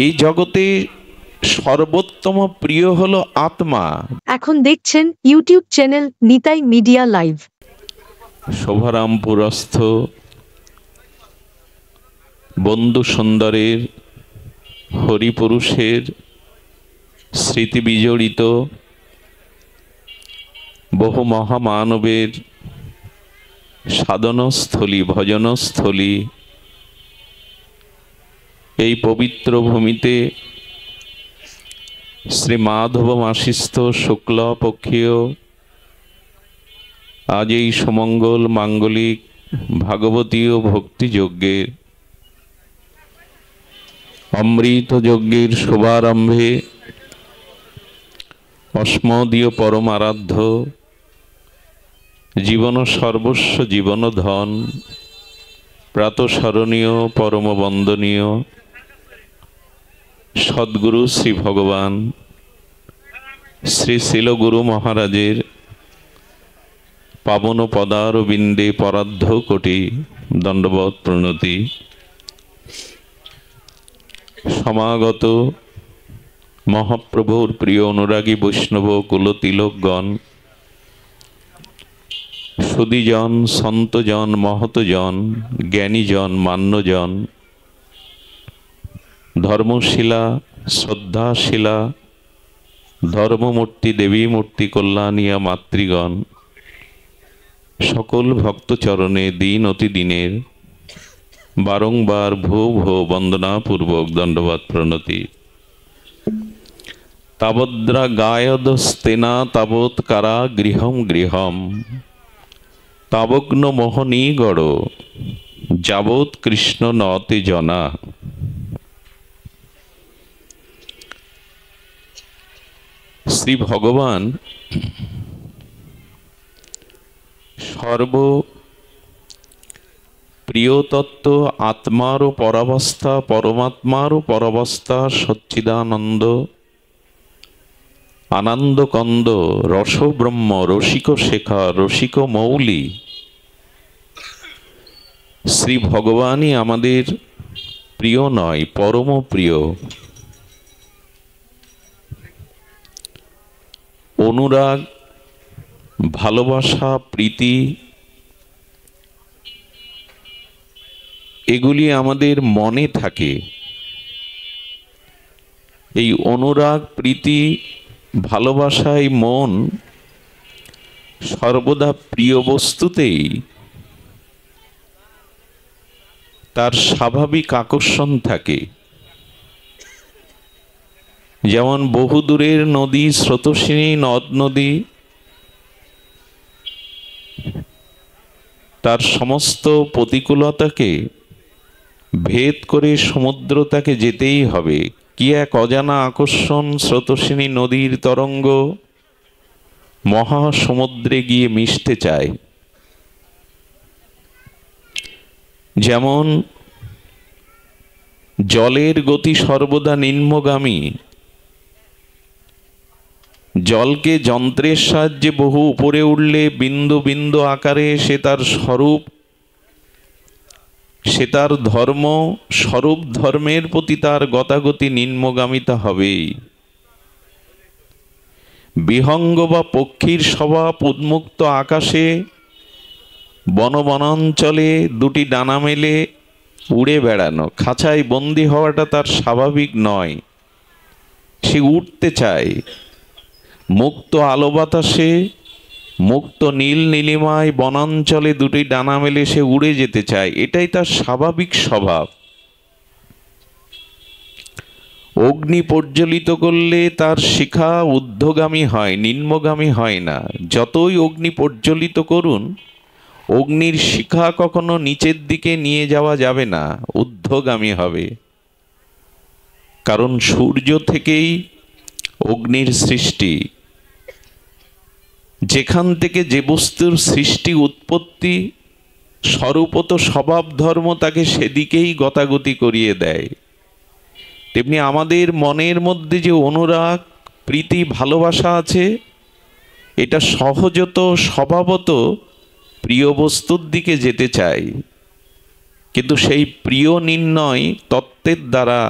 এই জগতে সর্বোত্তম প্রিয় হলো আত্মা। এখন দেখছেন YouTube channel Nitai media live. শোভারামপুরস্থ বন্ধু সুন্দরের হরিপুরুষের স্মৃতি বিজড়িত বহু মহামানবের সাধনস্থলী ভজনস্থলী এই পবিত্র ভূমিতে শ্রী মাধব মাসিস্থ শুক্লপক্ষীয় আজ এই সুমঙ্গল মাঙ্গলিক ভাগবতীয় ভক্তিযজ্ঞের অমৃত যজ্ঞের শুভারম্ভে অস্মদীয় পরম আরাধ্য জীবন সর্বস্ব জীবন ধন প্রাতঃস্মরণীয় পরম বন্দনীয় সদ্গুরু শ্রী ভগবান শ্রী শিলগুরু মহারাজের পাবন পদারবিন্দে পরার্ধ কোটি দণ্ডবৎ প্রণতি। সমাগত মহাপ্রভুর প্রিয় অনুরাগী বৈষ্ণব কুলতিলকগণ, সুদীজন, সন্তজন, মহতজন, জ্ঞানীজন, মান্যজন, ধর্মশীলা, শ্রদ্ধাশীলা, ধর্মমূর্তি, দেবী মূর্তি, কল্যাণিয়া মাতৃগণ, সকল ভক্তচরণে দিন অতি দিনের বারংবার ভো ভো বন্দনাপূর্বক দণ্ডবৎ প্রণতি। তাবদ্রা গায়দস্তেনা তাবৎ কারা গৃহম গৃহম তাবগ্ন মোহনী গড় যাবৎ কৃষ্ণ নতে জনা। শ্রী ভগবান সর্ব প্রিয় তত্ত্ব আত্মারও পরাবস্থা, পরমাত্মারও পরাবস্থা, সচ্চিদানন্দ আনন্দকন্দ রসব্রহ্ম রসিক শেখা রসিক মৌলি শ্রী ভগবানই আমাদের প্রিয় নয়, পরম প্রিয়। অনুরাগ, ভালোবাসা, প্রীতি এগুলি আমাদের মনে থাকে। এই অনুরাগ, প্রীতি, ভালোবাসায় মন সর্বদা প্রিয় বস্তুতেই তার স্বাভাবিক আকর্ষণ থাকে। যেমন বহুদূরের নদী, স্রোতস্বিনী নদ নদী তার সমস্ত প্রতিকূলতাকে ভেদ করে সমুদ্র তাকে যেতেই হবে। কি এক অজানা আকর্ষণ! স্রোতস্বিনী নদীর তরঙ্গ মহাসমুদ্রে গিয়ে মিশতে চায়। যেমন জলের গতি সর্বদা নিম্নগামী, জলকে যন্ত্রের সাহায্যে বহু উপরে উঠলে বিন্দু বিন্দু আকারে সে তার স্বরূপ, সে তার ধর্ম, স্বরূপ ধর্মের প্রতি তার গতাগতি নিম্নগামিতা হবেই। বিহঙ্গ বা পক্ষীর স্বভাব উন্মুক্ত আকাশে বনাঞ্চলে দুটি ডানা মেলে উড়ে বেড়ানো, খাঁচায় বন্দি হওয়াটা তার স্বাভাবিক নয়, সে উঠতে চায়। মুক্ত আলো বাতাসে, মুক্ত নীল নীলিমায় বনাঞ্চলে দুটি ডানা মেলে সে উড়ে যেতে চায়, এটাই তার স্বাভাবিক স্বভাব। অগ্নি প্রজ্বলিত করলে তার শিখা ঊর্ধ্বগামী হয়, নিম্নগামী হয় না। যতই অগ্নি প্রজ্বলিত করুন, অগ্নির শিখা কখনো নিচের দিকে নিয়ে যাওয়া যাবে না, ঊর্ধ্বগামী হবে। কারণ সূর্য থেকেই অগ্নির সৃষ্টি। যেখান থেকে যে বস্তুর সৃষ্টি উৎপত্তি, স্বরূপত স্বভাব ধর্ম তাকে সেদিকেই গতাগতি করিয়ে দেয়। তেমনি আমাদের মনের মধ্যে যে অনুরাগ, প্রীতি, ভালোবাসা আছে, এটা সহজত স্বভাবত প্রিয় বস্তুর দিকে যেতে চায়। কিন্তু সেই প্রিয় নির্ণয় তত্ত্বের দ্বারা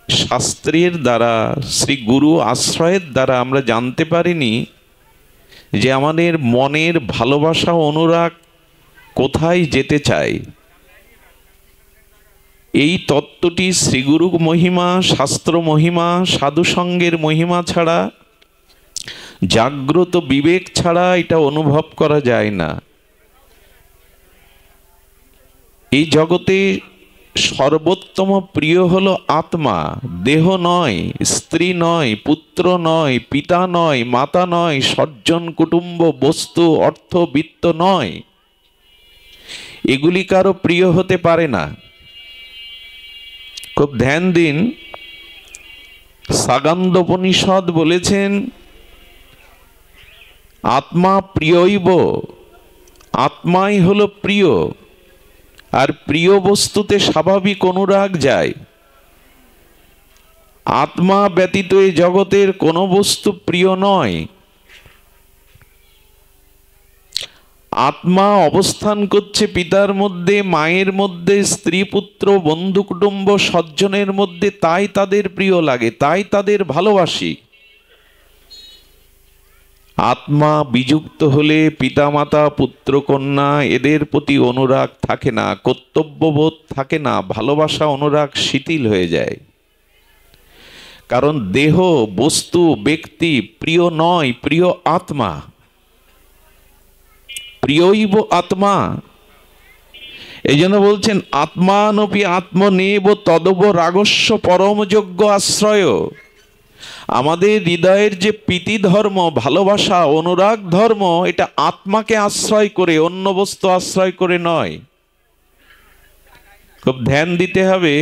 শাস্ত্রের দ্বারা, শ্রী গুরু আশ্রয়ের দ্বারা আমরা জানতে পারিনি যে আমাদের মনের ভালোবাসা অনুরাগ কোথায় যেতে চায়। এই তত্ত্বটি শ্রীগুরু মহিমা, শাস্ত্র মহিমা, সাধুসঙ্গের মহিমা ছাড়া, জাগ্রত বিবেক ছাড়া এটা অনুভব করা যায় না। এই জগতে সর্বোত্তম প্রিয় হলো আত্মা, দেহ নয়, স্ত্রী নয়, পুত্র নয়, পিতা নয়, মাতা নয়, সজ্জন কুটুম্ব, বস্তু, অর্থ, বিত্ত নয়। এগুলি কারো প্রিয় হতে পারে না। খুব ধ্যান দিন, সাগান্দোপনিষদ বলেছেন আত্মা প্রিয়ইব, আত্মাই হলো প্রিয়। আর প্রিয় বস্তুতে স্বাভাবিক অনুরাগ যায়। আত্মা ব্যতীত এই জগতের কোনো বস্তু প্রিয় নয়। আত্মা অবস্থান করছে পিতার মধ্যে, মায়ের মধ্যে, স্ত্রী পুত্র বন্ধু কুটুম্ব সজ্জনের মধ্যে, তাই তাদের প্রিয় লাগে, তাই তাদের ভালোবাসি। আত্মা বিযুক্ত হলে পিতামাতা পুত্র কন্যা এদের প্রতি অনুরাগ থাকে না, কর্তব্যবোধ থাকে না, ভালোবাসা অনুরাগ শিথিল হয়ে যায়। কারণ দেহ, বস্তু, ব্যক্তি প্রিয় নয়, প্রিয় আত্মা। প্রিয়ইব আত্মা। এই জন্য বলছেন আত্মানপি আত্মনেব তদব রাগস্য পরমযোগ্য আশ্রয়। আমাদের হৃদয়ের যে প্রীতি ধর্ম, ভালোবাসা, অনুরাগ ধর্ম, এটা আত্মাকে আশ্রয় করে, অন্য বস্তু আশ্রয় করে নয়। খুব ধ্যান দিতে হবে,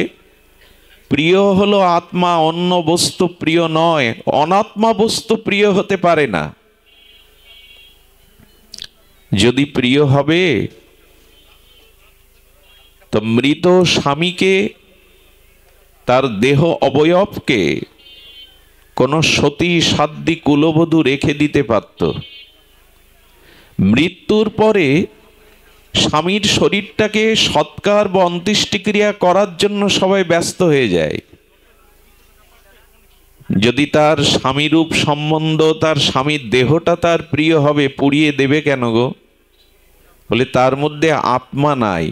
প্রিয় হলো আত্মা, অন্য বস্তু প্রিয় নয়। অনাত্মা বস্তু প্রিয় হতে পারে না। যদি প্রিয় হবে তো মৃত স্বামীকে, তার দেহ অবয়বকে কোন সতী সাধ্বী কুলবধূ রেখে দিতে পারত। মৃত্যুর পরে স্বামীর শরীরটাকে সৎকার বা অন্ত্যেষ্টিক্রিয়া করার জন্য সবাই ব্যস্ত হয়ে যায়। যদি তার স্বামীরূপ সম্বন্ধ, তার স্বামীর দেহটা তার প্রিয় হবে, পুড়িয়ে দেবে কেন গো? বলে তার মধ্যে আত্মা নাই।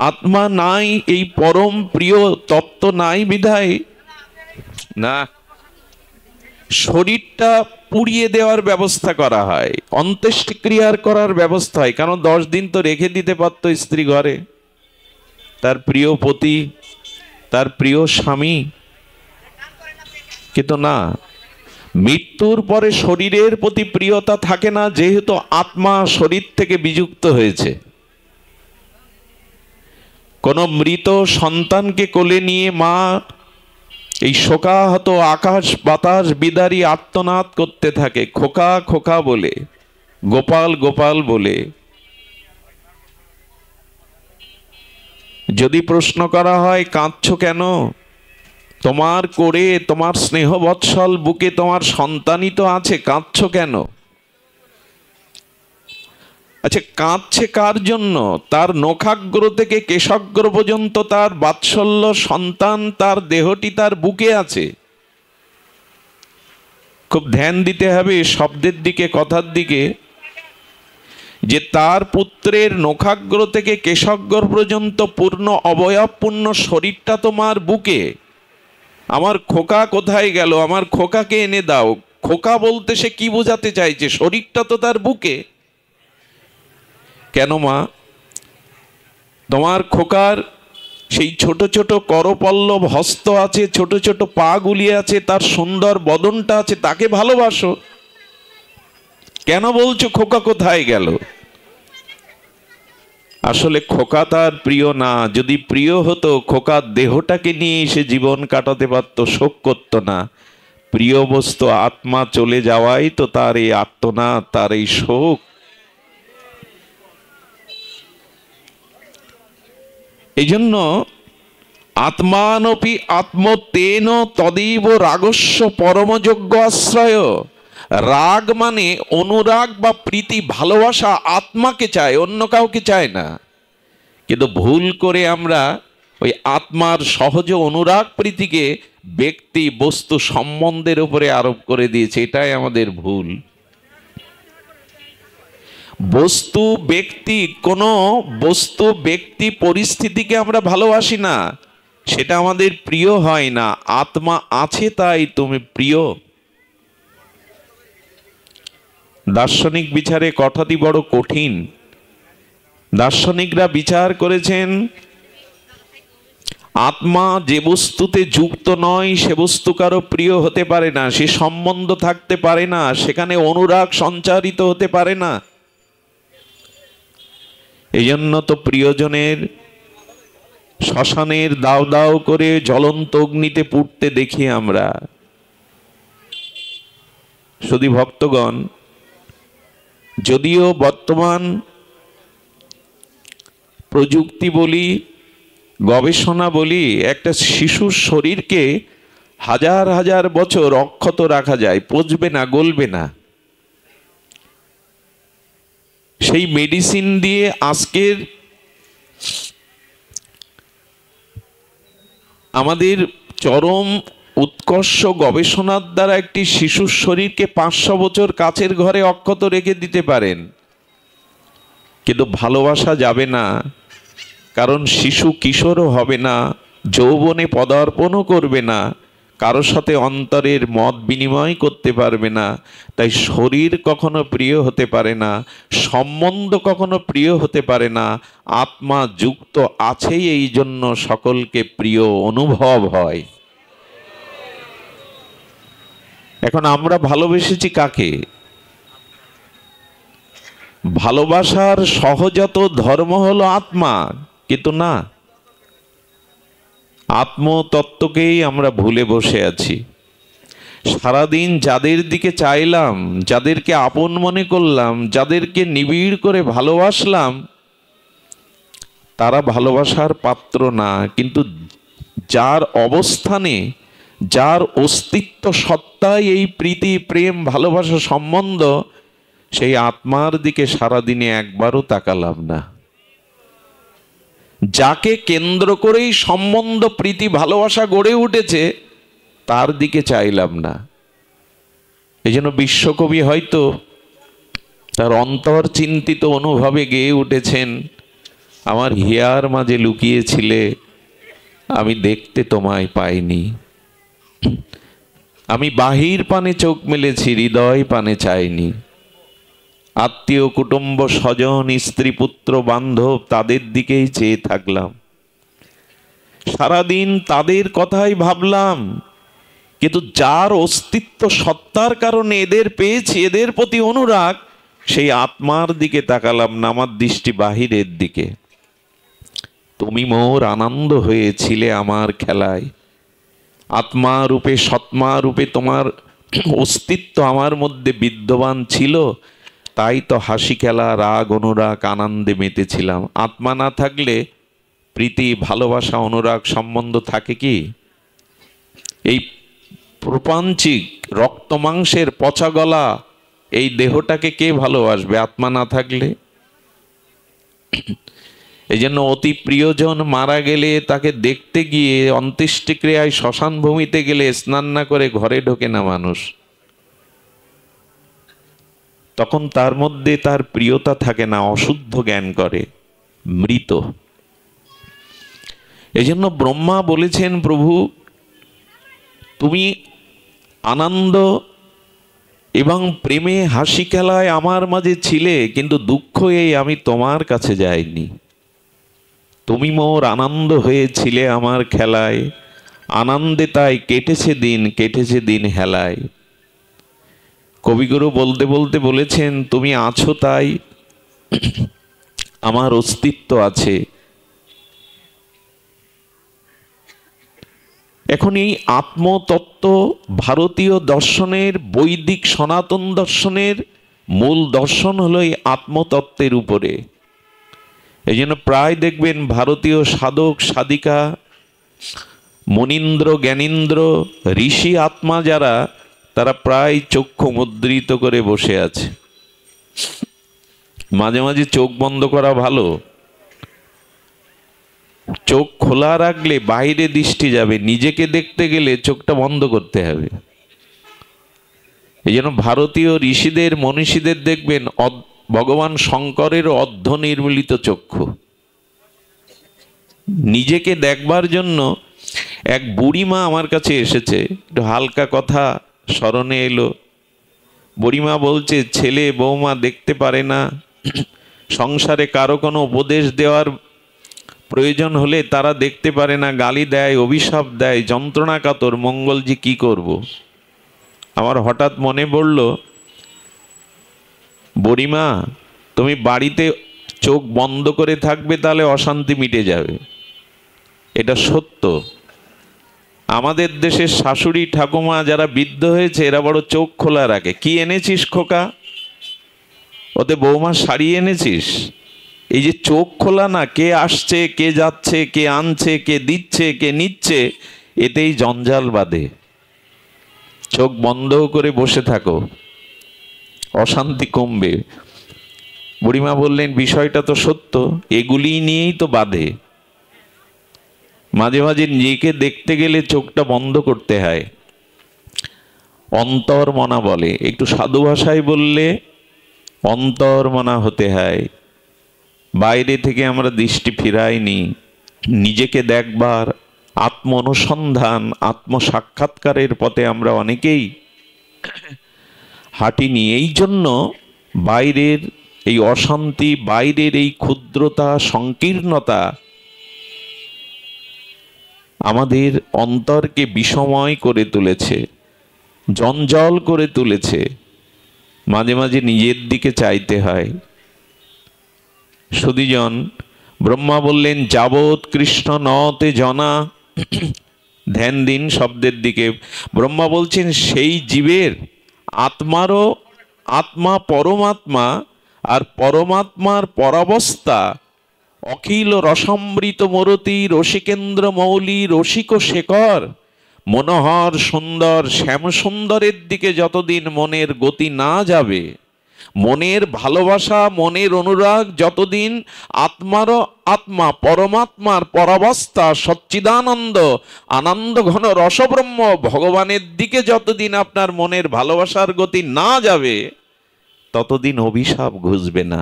আত্মা নাই, এই পরম প্রিয় তত্ত্ব নাই বিধায় না শরীরটা পুড়িয়ে দেওয়ার ব্যবস্থা করা হয়, অন্ত্যেষ্টিক্রিয়ার করার ব্যবস্থা হয়। কারণ 10 দিন তো রেখে দিতে পারত স্ত্রী ঘরে, তার প্রিয় পতি, তার প্রিয় স্বামী। কিন্তু না, মৃত্যুর পরে শরীরের প্রতি প্রিয়তা থাকে না, যেহেতু আত্মা শরীর থেকে বিযুক্ত হয়েছে। কোন মৃত সন্তানকে কোলে নিয়ে মা এই শোকাহত আকাশ বাতাস বিদারী আর্তনাদ করতে থাকে, খোকা খোকা বলে, গোপাল গোপাল বলে। যদি প্রশ্ন করা হয় কাঁদছো কেন, তোমার কোলে, তোমার স্নেহ বৎসল বুকে তোমার সন্তানই তো আছে, কাঁদছো কেন? আচ্ছা, কাঁদছে কার জন্য? তার নখাগ্র থেকে কেশাগ্র পর্যন্ত তার বাৎসল্য সন্তান, তার দেহটি তার বুকে আছে। খুব ধ্যান দিতে হবে শব্দের দিকে, কথার দিকে, যে তার পুত্রের নখাগ্র থেকে কেশাগ্র পর্যন্ত পূর্ণ অবয়বপূর্ণ শরীরটা তোমার বুকে। আমার খোকা কোথায় গেল, আমার খোকাকে এনে দাও। খোকা বলতে সে কি বোঝাতে চাইছে? শরীরটা তো তার বুকে। কেন মা? তোমার খোকার সেই ছোট ছোট করপল্লব হস্ত আছে, ছোট ছোট পা গুলি আছে, তার সুন্দর বদনটা আছে, তাকে ভালোবাসো। কেন বলছো খোকা কোথায় গেল? আসলে খোকা তার প্রিয় না। যদি প্রিয় হতো, খোকার দেহটাকে নিয়ে সে জীবন কাটাতে পারত, শোক করত না। প্রিয় বস্তু আত্মা চলে যাওয়াই তো তার এই আর্তনাদ, তার এই শোক। এই জন্য আত্মানপি আত্মতেন তদেব রাগস্য পরমযোগ্য আশ্রয়। রাগ মানে অনুরাগ বা প্রীতি, ভালোবাসা আত্মাকে চায়, অন্য কাউকে চায় না। কিন্তু ভুল করে আমরা ওই আত্মার সহজ অনুরাগ প্রীতিকে ব্যক্তি বস্তু সম্বন্ধের উপরে আরোপ করে দিয়েছে। এটাই আমাদের ভুল। বস্তু ব্যক্তি, কোনো বস্তু ব্যক্তি পরিস্থিতিকে আমরা ভালোবাসি না, সেটা আমাদের প্রিয় হয় না। আত্মা আছে তাই তুমি প্রিয়। দার্শনিক বিচারে কথাটি বড় কঠিন। দার্শনিকরা বিচার করেছেন আত্মা যে বস্তুতে যুক্ত নয় সে বস্তু কারো প্রিয় হতে পারে না, সে সম্বন্ধ থাকতে পারে না, সেখানে অনুরাগ সঞ্চারিত হতে পারে না। এই জন্য তো প্রিয়জনের শ্মশানের দাও দাও করে জ্বলন্ত অগ্নিতে পুড়তে দেখি আমরা। শুধু ভক্তগণ, যদিও বর্তমান প্রযুক্তি বলি, গবেষণা বলি, একটা শিশুর শরীরকে হাজার হাজার বছর অক্ষত রাখা যায়, পচবে না, গলবে না। সেই মেডিসিন দিয়ে আজকের আমাদের চরম উৎকর্ষ গবেষণার দ্বারা একটি শিশুর শরীরকে 500 বছর কাচের ঘরে অক্ষত রেখে দিতে পারেন, কিন্তু ভালোবাসা যাবে না। কারণ শিশু কিশোরও হবে না, যৌবনে পদার্পণও করবে না, কারো সাথে অন্তরের মত বিনিময় করতে পারবে না। তাই শরীর কখনো প্রিয় হতে পারে না, সম্বন্ধ কখনো প্রিয় হতে পারে না। আত্মা যুক্ত আছেই, এই জন্য সকলকে প্রিয় অনুভব হয়। এখন আমরা ভালোবেসেছি কাকে? ভালোবাসার সহজাত ধর্ম হলো আত্মা, কিন্তু না, আত্মতত্ত্বকেই আমরা ভুলে বসে আছি। সারাদিন যাদের দিকে চাইলাম, যাদেরকে আপন মনে করলাম, যাদেরকে নিবিড় করে ভালোবাসলাম, তারা ভালোবাসার পাত্র না। কিন্তু যার অবস্থানে, যার অস্তিত্ব সত্তায় এই প্রীতি, প্রেম, ভালোবাসা, সম্বন্ধ, সেই আত্মার দিকে সারাদিনে একবারও তাকালাম না। যাকে কেন্দ্র করেই সম্বন্ধ, প্রীতি, ভালোবাসা গড়ে উঠেছে, তার দিকে চাইলাম না। এই জন্য বিশ্বকবি হয়তো তার অন্তর চিন্তিত অনুভবে গেয়ে উঠেছেন, আমার হিয়ার মাঝে লুকিয়েছিলে, আমি দেখতে তোমায় পাইনি। আমি বাহির পানে চোখ মেলেছি, হৃদয় পানে চাইনি। আত্মীয়, কুটুম্ব, স্বজন, স্ত্রী, পুত্র, বান্ধব, তাদের দিকেই চেয়ে থাকলাম। সারাদিন তাদের কথাই ভাবলাম, কিন্তু যার অস্তিত্ব সত্তার কারণে এদের পেয়েছি, এদের প্রতি অনুরাগ, সেই আত্মার দিকে তাকালাম না, আমার দৃষ্টি বাহিরের দিকে। তুমি মোর আনন্দ হয়েছিলে আমার খেলায়, আত্মা রূপে, সৎমা রূপে তোমার অস্তিত্ব আমার মধ্যে বিদ্যমান ছিল, তাই তো হাসি খেলা, রাগ, অনুরাগ, আনন্দে মেতেছিলাম। আত্মা না থাকলে প্রীতি, ভালোবাসা, অনুরাগ, সম্বন্ধ থাকে কি? এই প্রপঞ্চিক রক্ত মাংসের পচা গলা এই দেহটাকে কে ভালোবাসবে আত্মা না থাকলে? এই জন্য অতি প্রিয়জন মারা গেলে তাকে দেখতে গিয়ে অন্ত্যেষ্টিক্রিয়ায় শ্মশান ভূমিতে গেলে স্নান না করে ঘরে ঢোকে না মানুষ। তখন তার মধ্যে তার প্রিয়তা থাকে না, অশুদ্ধ জ্ঞান করে, মৃত। এই জন্য ব্রহ্মা বলেছেন, প্রভু তুমি আনন্দ এবং প্রেমে, হাসি খেলায় আমার মাঝে ছিলে, কিন্তু দুঃখ এই আমি তোমার কাছে যাইনি। তুমি মোর আনন্দ হয়েছিলে আমার খেলায়, আনন্দে তাই কেটেছে দিন, কেটেছে দিন হেলায়। কবিগুরু বলতে বলতে বলেছেন, তুমি আছো তাই আমার অস্তিত্ব আছে। এখন এই আত্মতত্ত্ব ভারতীয় দর্শনের, বৈদিক সনাতন দর্শনের মূল দর্শন হলো এই আত্মতত্ত্বের উপরে। এই জন্য প্রায় দেখবেন ভারতীয় সাধক, সাধিকা, মনীন্দ্র, জ্ঞানীন্দ্র, ঋষি আত্মা যারা, তারা প্রায় চক্ষু মুদ্রিত করে বসে আছে। মাঝে মাঝে চোখ বন্ধ করা ভালো। চোখ খোলা রাখলে বাইরে দৃষ্টি যাবে, নিজেকে দেখতে গেলে চোখটা বন্ধ করতে হবে। এই জন্য ভারতীয় ঋষিদের মনীষীদের দেখবেন ভগবান শঙ্করের অর্ধ নির্মিলিত চক্ষু। নিজেকে দেখবার জন্য এক বুড়িমা আমার কাছে এসেছে, একটু হালকা কথা স্মরণে এলো। বুড়িমা বলছে, ছেলে বৌমা দেখতে পারে না, সংসারে কারো কোনো উপদেশ দেওয়ার প্রয়োজন হলে তারা দেখতে পারে না, গালি দেয়, অভিশাপ দেয়, যন্ত্রণা কাতর, মঙ্গলজি কি করব। আমার হঠাৎ মনে পড়ল, বুড়িমা তুমি বাড়িতে চোখ বন্ধ করে থাকবে, তাহলে অশান্তি মিটে যাবে। এটা সত্য। আমাদের দেশের শাশুড়ি ঠাকুমা যারা বৃদ্ধ হয়েছে এরা বড় চোখ খোলা রাখে। কি এনেছিস খোকা? ওতে বৌমা শাড়ি এনেছিস? এই যে চোখ খোলা না, কে আসছে কে যাচ্ছে, কে আনছে কে দিচ্ছে কে নিচ্ছে, এতেই জঞ্জাল বাঁধে। চোখ বন্ধ করে বসে থাকো, অশান্তি কমবে। বুড়িমা বললেন, বিষয়টা তো সত্য, এগুলি নিয়েই তো বাঁধে। মাঝে মাঝে নিজেকে দেখতে গেলে চোখটা বন্ধ করতে হয়। অন্তর্মনা বলে, একটু সাধু ভাষায় বললে অন্তর্মনা হতে হয়। বাইরে থেকে আমরা দৃষ্টি ফিরাইনি, নিজেকে দেখবার আত্ম অনুসন্ধান আত্ম সাক্ষাৎকারের পথে আমরা অনেকেই হাঁটিনি। এই জন্য বাইরের এই অশান্তি, বাইরের এই ক্ষুদ্রতা, সংকীর্ণতা আমাদের অন্তরকে বিষময় করে তুলেছে, জঞ্জাল করে তুলেছে। মাঝে মাঝে নিজের দিকে চাইতে হয়। সুধীজন, ব্রহ্মা বললেন, যাবৎ কৃষ্ণ নতে জনা, ধ্যান দিন শব্দের দিকে। ব্রহ্মা বলছেন, সেই জীবের আত্মারও আত্মা পরমাত্মা, আর পরমাত্মার পরাবস্থা অখিল রসামৃত মরতি রসিকেন্দ্র মৌলি রসিক শেখর মনোহর সুন্দর শ্যাম সুন্দরের দিকে যতদিন মনের গতি না যাবে, মনের ভালোবাসা মনের অনুরাগ যতদিন আত্মারও আত্মা পরমাত্মার পরাবস্থা সচ্চিদানন্দ আনন্দ ঘন রসব্রহ্ম ভগবানের দিকে যতদিন আপনার মনের ভালোবাসার গতি না যাবে, ততদিন অভিশাপ ঘুচবে না।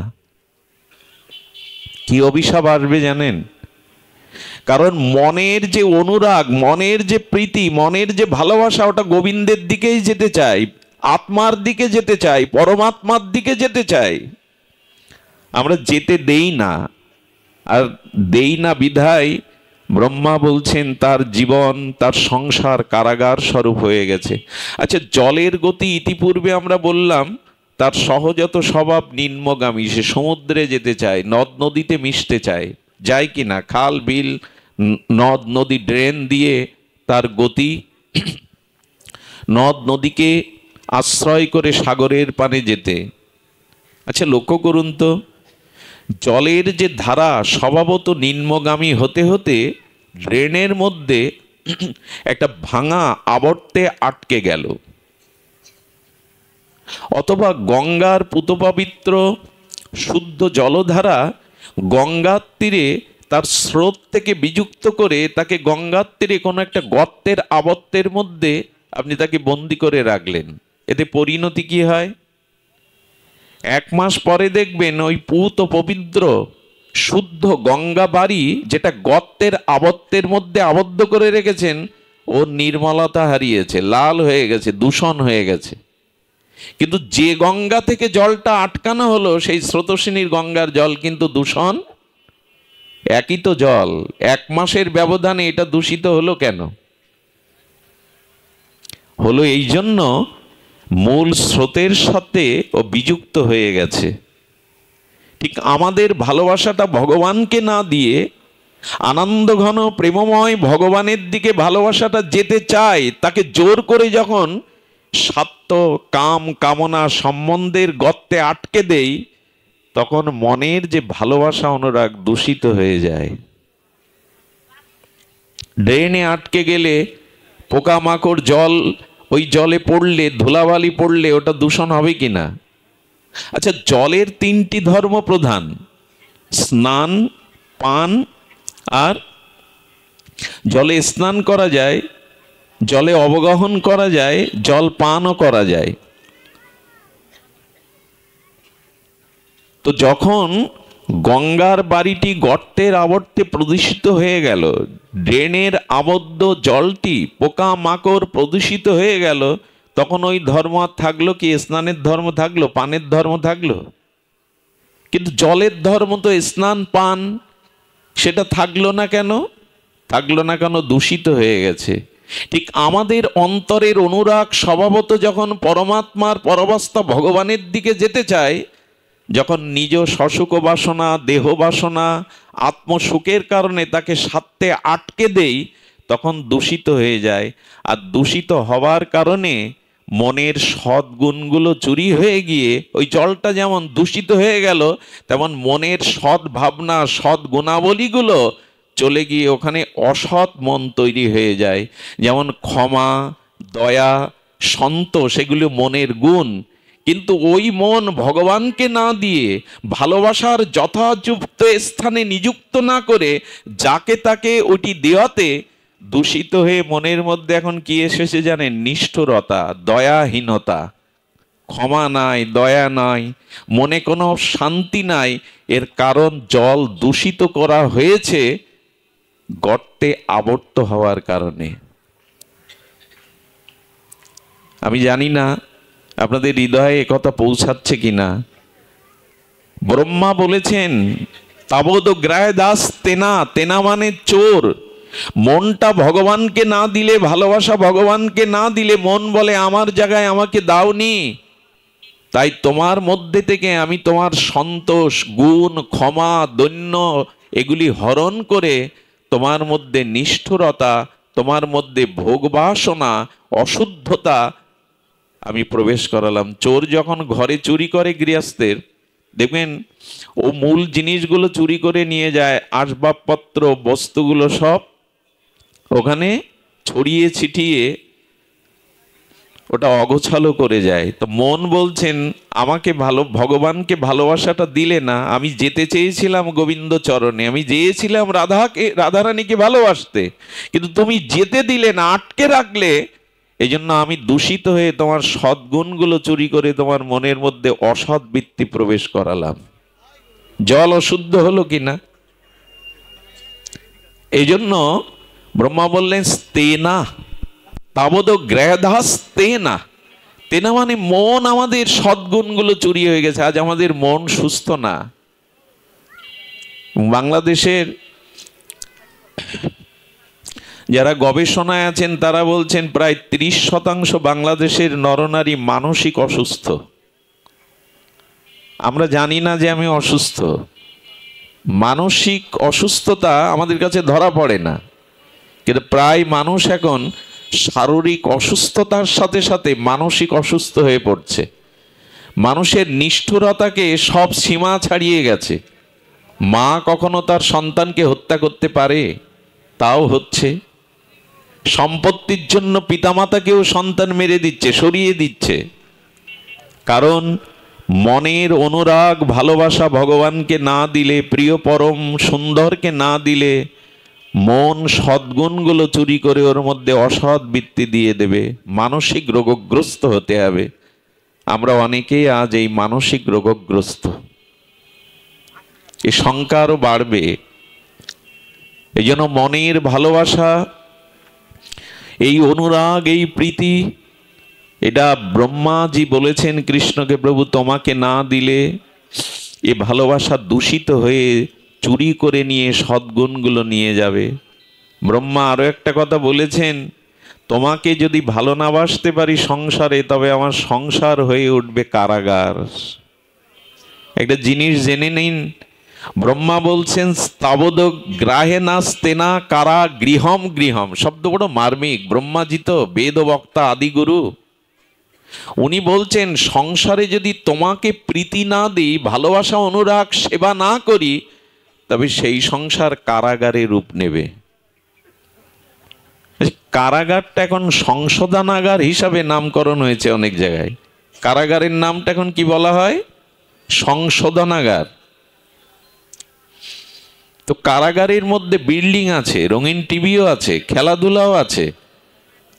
কি অভিশাপ আসবে জানেন? কারণ মনের যে অনুরাগ, মনের যে প্রীতি, মনের যে ভালোবাসা, ওটা গোবিন্দের দিকেই যেতে চাই, আত্মার দিকে যেতে চাই, পরমাত্মার দিকে যেতে চাই। আমরা যেতে দেই না, আর দেই না বিধায় ব্রহ্মা বলছেন তার জীবন, তার সংসার কারাগার স্বরূপ হয়ে গেছে। আচ্ছা, জলের গতি ইতিপূর্বে আমরা বললাম, তার সহজাত স্বভাব নিম্নগামী। সে সমুদ্রে যেতে চায়, নদ নদীতে মিশতে চায়, যায় কি না? খাল বিল নদ নদী ড্রেন দিয়ে তার গতি। নদ নদীকে আশ্রয় করে সাগরের পানে যেতে। আচ্ছা, লক্ষ্য করুন তো, জলের যে ধারা স্বভাবত নিম্নগামী হতে হতে ড্রেনের মধ্যে একটা ভাঙা আবর্তে আটকে গেল, অথবা গঙ্গার পূতপবিত্র শুদ্ধ জলধারা গঙ্গার তীরে তার স্রোত থেকে বিযুক্ত করে তাকে গঙ্গার তীরে কোনো একটা গর্তের আবর্তের মধ্যে আপনি তাকে বন্দি করে রাখলেন। এতে পরিণতি কি হয়? 1 মাস পরে দেখবেন ওই পূত পবিত্র শুদ্ধ গঙ্গা বাড়ি, যেটা গর্তের আবর্তের মধ্যে আবদ্ধ করে রেখেছেন, ওর নির্মলতা হারিয়েছে, লাল হয়ে গেছে, দূষণ হয়ে গেছে। কিন্তু যে গঙ্গা থেকে জলটা আটকানো হলো, সেই স্রোতস্বিনীর গঙ্গার জল কিন্তু দূষণ, একই তো জল, 1 মাসের ব্যবধানে এটা দূষিত হলো কেন? হলো এই জন্য মূল স্রোতের সাথে ও বিযুক্ত হয়ে গেছে। ঠিক আমাদের ভালোবাসাটা ভগবানকে না দিয়ে আনন্দ ঘন প্রেমময় ভগবানের দিকে ভালোবাসাটা যেতে চায়, তাকে জোর করে যখন স্বার্থ কাম কামনা সম্বন্ধের গর্তে আটকে দেই, তখন মনের যে ভালোবাসা অনুরাগ দূষিত হয়ে যায়। ড্রেনে আটকে গেলে পোকামাকড় জল, ওই জলে পড়লে, ধুলাবালি পড়লে ওটা দূষণ হবে কিনা? আচ্ছা, জলের 3টি ধর্ম প্রধান: স্নান, পান আর জলে স্নান করা যায়, জলে অবগাহন করা যায়, জল পানও করা যায়। তো যখন গঙ্গার বাড়িটি গর্তের আবর্তে প্রদূষিত হয়ে গেল, ড্রেনের আবদ্ধ জলটি পোকা মাকড় প্রদূষিত হয়ে গেল, তখন ওই ধর্ম আর থাকলো কি? স্নানের ধর্ম থাকলো? পানের ধর্ম থাকলো? কিন্তু জলের ধর্ম তো স্নান পান, সেটা থাকলো না কেন? থাকলো না কেন? দূষিত হয়ে গেছে। ঠিক আমাদের অন্তরের অনুরাগ স্বভাবত যখন পরমাত্মার পরবাস্তা ভগবানের দিকে যেতে চায়, যখন নিজ সসুখ বাসনা, দেহ বাসনা, আত্মসুখের কারণে তাকে স্বার্থে আটকে দেই, তখন দূষিত হয়ে যায়। আর দূষিত হওয়ার কারণে মনের সদ্গুণগুলো চুরি হয়ে গিয়ে ওই জলটা যেমন দূষিত হয়ে গেল, তেমন মনের সৎ ভাবনা, সৎ গুণাবলীগুলো চলে গিয়ে ওখানে অসৎ মন তৈরি হয়ে যায়। যেমন ক্ষমা, দয়া, সন্তোষ, এগুলো মনের গুণ। কিন্তু ওই মন ভগবানকে না দিয়ে, ভালোবাসার যথাযুক্ত স্থানে নিযুক্ত না করে, যাকে তাকে ওটি দেওয়াতে দূষিত হয়ে মনের মধ্যে এখন কি এসেছে জানেন? নিষ্ঠুরতা, দয়াহীনতা, ক্ষমা নাই, দয়া নাই, মনে কোনো শান্তি নাই। এর কারণ জল দূষিত করা হয়েছে গর্তে আবর্ত হওয়ার কারণে। আমি জানি না আপনাদের হৃদয়ে একথা পৌঁছাচ্ছে কিনা। ব্রহ্মা বলেছেন, তাবদ গ্রায় দাস তেনা, তেনা মানে চোর। মনটা ভগবানকে না দিলে, ভালোবাসা ভগবানকে না দিলে, মন বলে আমার জায়গায় আমাকে দাওনি, তাই তোমার মধ্যে থেকে আমি তোমার সন্তোষ, গুণ, ক্ষমা, দৈন্য এগুলি হরণ করে তোমার মধ্যে নিষ্ঠুরতা, তোমার মধ্যে ভোগবাসনা, অশুদ্ধতা আমি প্রবেশ করালাম। চোর যখন ঘরে চুরি করে গৃহস্থের, দেখবেন ও মূল জিনিসগুলো চুরি করে নিয়ে যায়, আসবাবপত্র, বস্তুগুলো সব ওখানে ছড়িয়ে ছিটিয়ে ওটা অগোছালো করে যায়। তো মন বলছেন, আমাকে ভগবানকে ভালোবাসাটা দিলে না। আমি যেতে চেয়েছিলাম গোবিন্দ চরণে, আমি চেয়েছিলাম রাধারানীকে ভালোবাসতে, কিন্তু তুমি যেতে দিলে না, আটকে রাখলে। এই জন্য আমি দূষিত হয়ে তোমার সদ্গুণগুলো চুরি করে তোমার মনের মধ্যে অসৎ বৃত্তি প্রবেশ করালাম। জল অশুদ্ধ হলো কিনা? এই জন্য ব্রহ্মা বললেন স্তেনা, তাবদ গ্রাহদাস তেনা। তেনা মানে মন, আমাদের সদ্গুণগুলো চুরি হয়ে গেছে। আজ আমাদের মন সুস্থ না। বাংলাদেশের যারা গবেষণায় আছেন তারা বলছেন প্রায় 30% বাংলাদেশের নরনারী মানসিক অসুস্থ। আমরা জানি না যে আমি অসুস্থ। মানসিক অসুস্থতা আমাদের কাছে ধরা পড়ে না, কিন্তু প্রায় মানুষ এখন শারীরিক অসুস্থতার সাথে সাথে মানসিক অসুস্থ হয়ে পড়ছে। মানুষের নিষ্ঠুরতাকে সব সীমা ছাড়িয়ে গেছে। মা কখনো তার সন্তানকে হত্যা করতে পারে? তাও হচ্ছে। সম্পত্তির জন্য পিতামাতাকেও সন্তান মেরে দিচ্ছে, সরিয়ে দিচ্ছে। কারণ মনের অনুরাগ, ভালোবাসা ভগবানকে না দিলে, প্রিয় পরম সুন্দরকে না দিলে, মন সদ্গুণগুলো চুরি করে ওর মধ্যে অসৎ বৃত্তি দিয়ে দেবে। মানসিক রোগগ্রস্ত হতে হবে। আমরা অনেকেই আজ এই মানসিক রোগগ্রস্ত। এই সংখ্যা আরো বাড়বে। এই জন্য মনের ভালোবাসা, এই অনুরাগ, এই প্রীতি, এটা ব্রহ্মাজি বলেছেন কৃষ্ণকে, প্রভু তোমাকে না দিলে এ ভালোবাসা দূষিত হয়ে চুরি করে নিয়ে সদ্গুণগুলো নিয়ে যাবে। ব্রহ্মা আরো একটা কথা বলেছেন, তোমাকে যদি ভালো না বাসতে পারি সংসারে, তবে আমার সংসার হয়ে উঠবে কারাগার। একটা জিনিস জেনে নিন, ব্রহ্মা বলছেন স্তাবদ গ্রাহে নাস্তেনা কারা গৃহম গৃহম। শব্দ বড় মার্মিক। ব্রহ্মাজি তো বেদ বক্তা, আদিগুরু। উনি বলছেন সংসারে যদি তোমাকে প্রীতি না দিই, ভালোবাসা, অনুরাগ, সেবা না করি, তবে সেই সংসার কারাগারে রূপ নেবে। কারাগারটা এখন সংশোধনাগার হিসাবে নামকরণ হয়েছে অনেক জায়গায়। কারাগারের নামটা এখন কি বলা হয়? সংশোধনাগার। তো কারাগারের মধ্যে বিল্ডিং আছে, রঙিন টিভিও আছে, খেলাধুলাও আছে,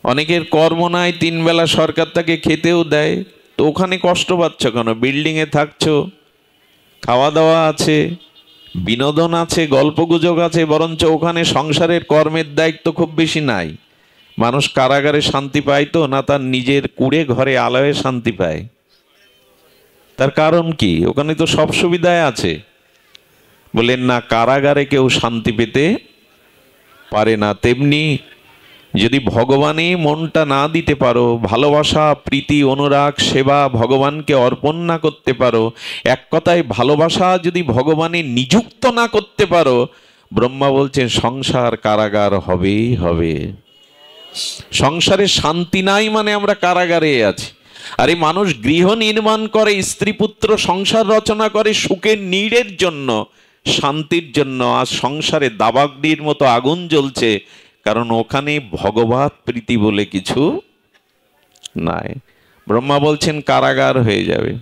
অনেকের কর্ম নাই, 3 বেলা সরকার তাকে খেতেও দেয়, তো ওখানে কষ্ট পাচ্ছ কেন? বিল্ডিংয়ে থাকছো, খাওয়া দাওয়া আছে, বিনোদন আছে, গল্পগুজব আছে, বরঞ্চ ওখানে সংসারের কর্মের দায়িত্ব খুব বেশি নাই। মানুষ কারাগারে শান্তি পায় তো না তার নিজের কুড়ে ঘরে আলোয় শান্তি পায়? তার কারণ কি? ওখানে তো সব সুবিধায় আছে। বলেন না, কারাগারে কেউ শান্তি পেতে পারে না। তেমনি যদি ভগবানে মনটা না দিতে পারো, ভালোবাসা, প্রীতি, অনুরাগ, সেবা ভগবানকে অর্পণ না করতে পারো, এক কথায় ভালোবাসা যদি ভগবানে নিযুক্ত না করতে পারো, ব্রহ্মা বলছেন সংসার কারাগার হবেই হবে। সংসারে শান্তি নাই মানে আমরা কারাগারে আছি। আরে মানুষ গৃহ নির্মাণ করে, স্ত্রী পুত্র সংসার রচনা করে সুখের নীড়ের জন্য, শান্তির জন্য। আর সংসারে দাবাগ্নির মতো আগুন জ্বলছে, কারণ ওখানে ভগবত প্রীতি বলে কিছু নাই। ব্রহ্মা বলছেন কারাগার হয়ে যাবে।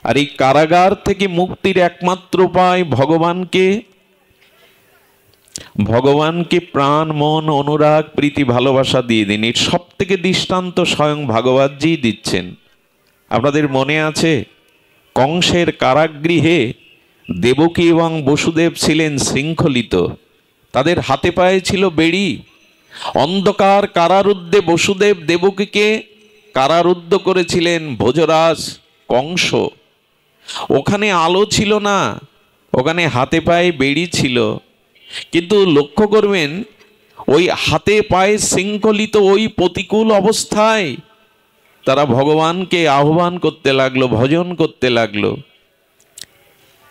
আর এই কারাগার থেকে মুক্তির একমাত্র উপায় ভগবানকে প্রাণ, মন, অনুরাগ, প্রীতি, ভালোবাসা দিয়ে দিন। এর সব থেকে দৃষ্টান্ত স্বয়ং ভাগবতজি দিচ্ছেন। আপনাদের মনে আছে, কংসের কারাগৃহে দেবকী এবং বসুদেব ছিলেন শৃঙ্খলিত, তাদের হাতে পায়ে ছিল বেড়ি। অন্ধকার কারারুদ্ধে বসুদেব দেবকীকে কারারুদ্ধ করেছিলেন ভোজরাজ কংস। ওখানে আলো ছিল না, ওখানে হাতে পায়ে বেড়ি ছিল। কিন্তু লক্ষ্য করবেন, ওই হাতে পায়ে শৃঙ্খলিত ওই প্রতিকূল অবস্থায় তারা ভগবানকে আহ্বান করতে লাগলো, ভজন করতে লাগলো।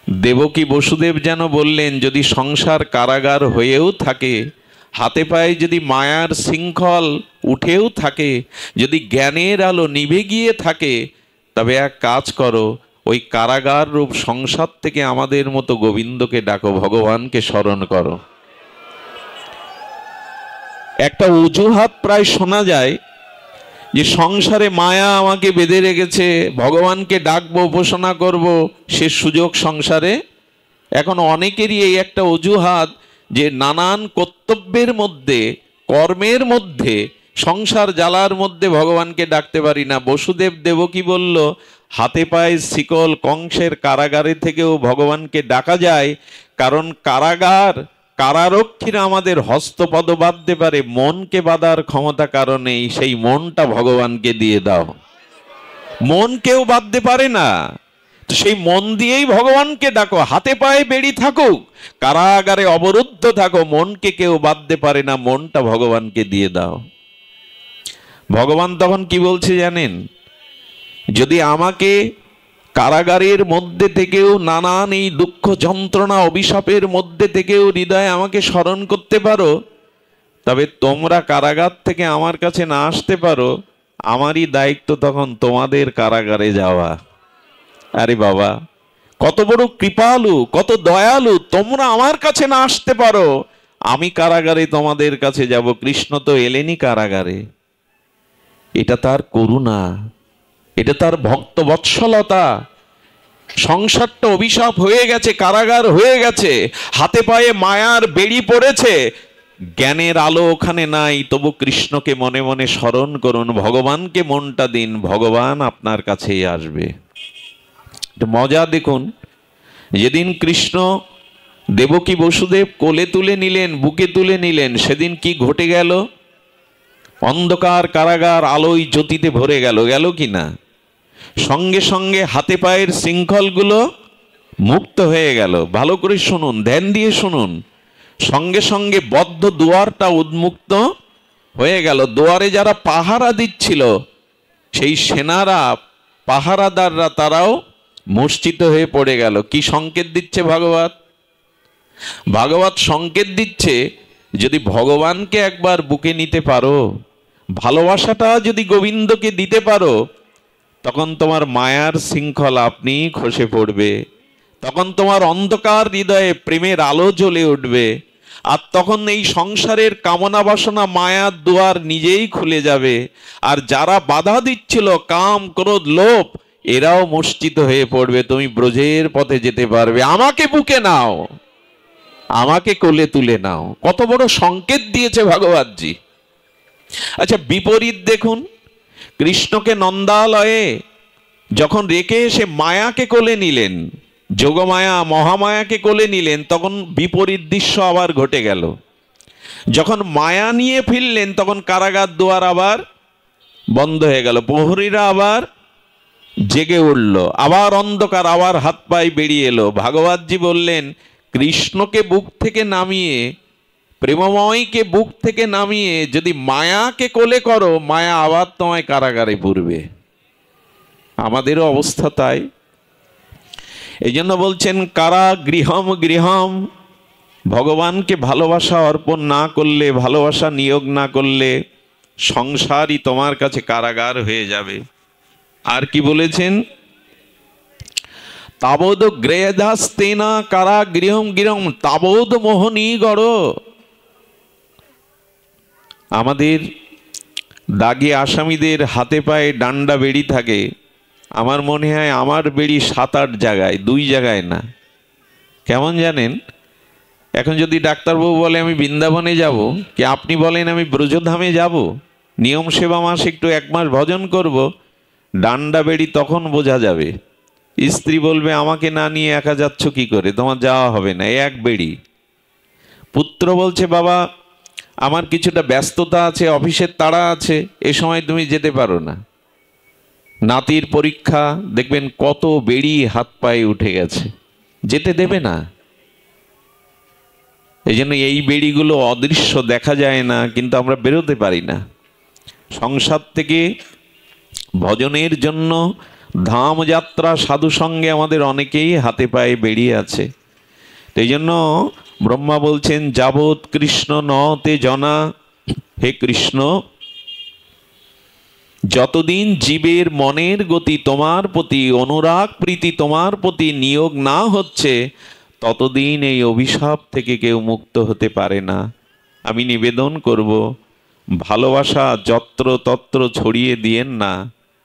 দেবকী বসুদেব যেন বললেন, যদি সংসার কারাগার হয়েও থাকে, হাতে পায়ে যদি মায়ার শৃঙ্খল উঠেও থাকে, যদি জ্ঞানের আলো নিভে গিয়ে থাকে, তবে এক কাজ করো, ওই কারাগার রূপ সংসার থেকে আমাদের মতো গোবিন্দকে ডাকো, ভগবানকে স্মরণ করো। একটা অজুহাত প্রায় শোনা যায় যে সংসারে মায়া আমাকে বেঁধে রেখেছে, ভগবানকে ডাকবো, উপাসনা করব, সে সুযোগ সংসারে। এখন অনেকেরই এই একটা অজুহাত যে নানান কর্তব্যের মধ্যে, কর্মের মধ্যে, সংসার জ্বালার মধ্যে ভগবানকে ডাকতে পারি না। বসুদেব দেবকী বলল, হাতে পায়ে শিকল, কংসের কারাগারে থেকেও ভগবানকে ডাকা যায়, কারণ কারারক্ষীরা আমাদের হস্তপদ বাঁধতে পারে, মনকে বাঁধার ক্ষমতা কারণে সেই মনটা ভগবানকে দিয়ে দাও। মন কেউ বাঁধতে পারে না, তো সেই মন দিয়েই ভগবানকে ডাকো। হাতে পায়ে বেড়ি থাকুক, কারাগারে অবরুদ্ধ থাকো, মনকে কেউ বাঁধতে পারে না, মনটা ভগবানকে দিয়ে দাও। ভগবান তখন কি বলছে জানেন? যদি আমাকে কারাগারের মধ্যে থেকেও, নানান এই দুঃখ যন্ত্রণা অভিশাপের মধ্যে থেকেও হৃদয়ে আমাকে স্মরণ করতে পারো, তবে তোমরা কারাগার থেকে আমার কাছে না আসতে পারো, আমারই দায়িত্ব তখন তোমাদের কারাগারে যাওয়া। আরে বাবা, কত বড় কৃপালু, কত দয়ালু! তোমরা আমার কাছে না আসতে পারো, আমি কারাগারে তোমাদের কাছে যাব। কৃষ্ণ তো এলেনই কারাগারে। এটা তার করুণা, এটা তার ভক্ত বৎসলতা। সংসারটা অভিশাপ হয়ে গেছে, কারাগার হয়ে গেছে, হাতে পায়ে মায়ার বেড়ি পড়েছে, জ্ঞানের আলো ওখানে নাই, তবু কৃষ্ণকে মনে মনে স্মরণ করুন, ভগবানকে মনটা দিন, ভগবান আপনার কাছেই আসবে। মজা দেখুন, যেদিন কৃষ্ণ দেবকী বসুদেব কোলে তুলে নিলেন, বুকে তুলে নিলেন, সেদিন কি ঘটে গেল? অন্ধকার কারাগার আলোয় জ্যোতিতে ভরে গেল, গেল কি না? সঙ্গে সঙ্গে হাতে পায়ের শৃঙ্খলগুলো মুক্ত হয়ে গেল। ভালো করে শুনুন, ধ্যান দিয়ে শুনুন। সঙ্গে সঙ্গে বদ্ধ দুয়ারটা উন্মুক্ত হয়ে গেল। দুয়ারে যারা পাহারা দিচ্ছিল, সেই সেনারা, পাহারাদাররা, তারাও মূর্ছিত হয়ে পড়ে গেল। কি সংকেত দিচ্ছে ভাগবত? ভাগবত সংকেত দিচ্ছে, যদি ভগবানকে একবার বুকে নিতে পারো, ভালোবাসাটা যদি গোবিন্দকে দিতে পারো, তখন তোমার মায়ার শৃঙ্খলা আপনি খসে পড়বে, তখন তোমার অন্ধকার হৃদয়ে প্রেমের আলো জ্বলে উঠবে, আর তখন এই সংসারের কামনা বাসনা, মায়ার দুয়ার নিজেই খুলে যাবে। আর যারা বাধা দিচ্ছিল, কাম, ক্রোধ, লোভ, এরাও মূর্ছিত হয়ে পড়বে। তুমি ব্রজের পথে যেতে পারবে, আমাকে বুকে নাও। আমাকে কোলে তুলে নাও। কত বড় সংকেত দিয়েছে ভগবানজি। আচ্ছা, বিপরীত দেখুন, কৃষ্ণকে নন্দালয়ে যখন রেখে এসে মায়াকে কোলে নিলেন, যোগমায়া মহামায়াকে কোলে নিলেন, তখন বিপরীত দৃশ্য আবার ঘটে গেল। যখন মায়া নিয়ে ফিরলেন তখন কারাগার দুয়ার আবার বন্ধ হয়ে গেল, প্রহরীরা আবার জেগে উঠল, আবার অন্ধকার, আবার হাত পায়ে বেরিয়ে এলো। ভাগবতজি বললেন, কৃষ্ণকে বুক থেকে নামিয়ে, প্রেমময়কে বুক থেকে নামিয়ে যদি মায়াকে কোলে করো, মায়া আবার তোমায় কারাগারে পুরবে। আমাদেরও অবস্থা তাই। এই জন্য বলছেন, কারা গৃহম গৃহম, ভগবানকে ভালোবাসা অর্পণ না করলে, ভালোবাসা নিয়োগ না করলে সংসারই তোমার কাছে কারাগার হয়ে যাবে। আর কি বলেছেন, তাবদ গ্রেধাস্তেনা কারা গৃহম গৃহম তাবদ মোহনী গড়। আমাদের দাগী আসামিদের হাতে পায়ে ডান্ডা বেড়ি থাকে। আমার মনে হয় আমার বেড়ি 7-8 জায়গায়, 2 জায়গায় না। কেমন জানেন, এখন যদি ডাক্তারবাবু বলে আমি বৃন্দাবনে যাব, কি আপনি বলেন আমি ব্রজধামে যাব, নিয়ম সেবা মাস একটু 1 মাস ভজন করব, ডান্ডা বেড়ি তখন বোঝা যাবে। স্ত্রী বলবে আমাকে না নিয়ে একা যাচ্ছ কি করে, তোমার যাওয়া হবে না, এক বেড়ি। পুত্র বলছে বাবা আমার কিছুটা ব্যস্ততা আছে, অফিসের তাড়া আছে, এ সময় তুমি যেতে পারো না। নাতির পরীক্ষা, দেখবেন কত বেড়ি হাত পায়ে উঠে গেছে, যেতে দেবে না। এই জন্য এই বেড়িগুলো অদৃশ্য, দেখা যায় না, কিন্তু আমরা বেরোতে পারি না সংসার থেকে। ভজনের জন্য ধাম যাত্রা সাধু সঙ্গে আমাদের অনেকেই হাতে পায়ে বেরিয়ে আছে। এই জন্য ব্রহ্মা বলছেন, যাবৎ কৃষ্ণ নতে জনা, হে কৃষ্ণ যতদিন জীবের মনের গতি তোমার প্রতি, অনুরাগ প্রীতি তোমার প্রতি নিয়োগ না হচ্ছে, ততদিন এই অভিশাপ থেকে কেউ মুক্ত হতে পারে না। আমি নিবেদন করব, ভালোবাসা যত্র তত্র ছড়িয়ে দিয়েন না,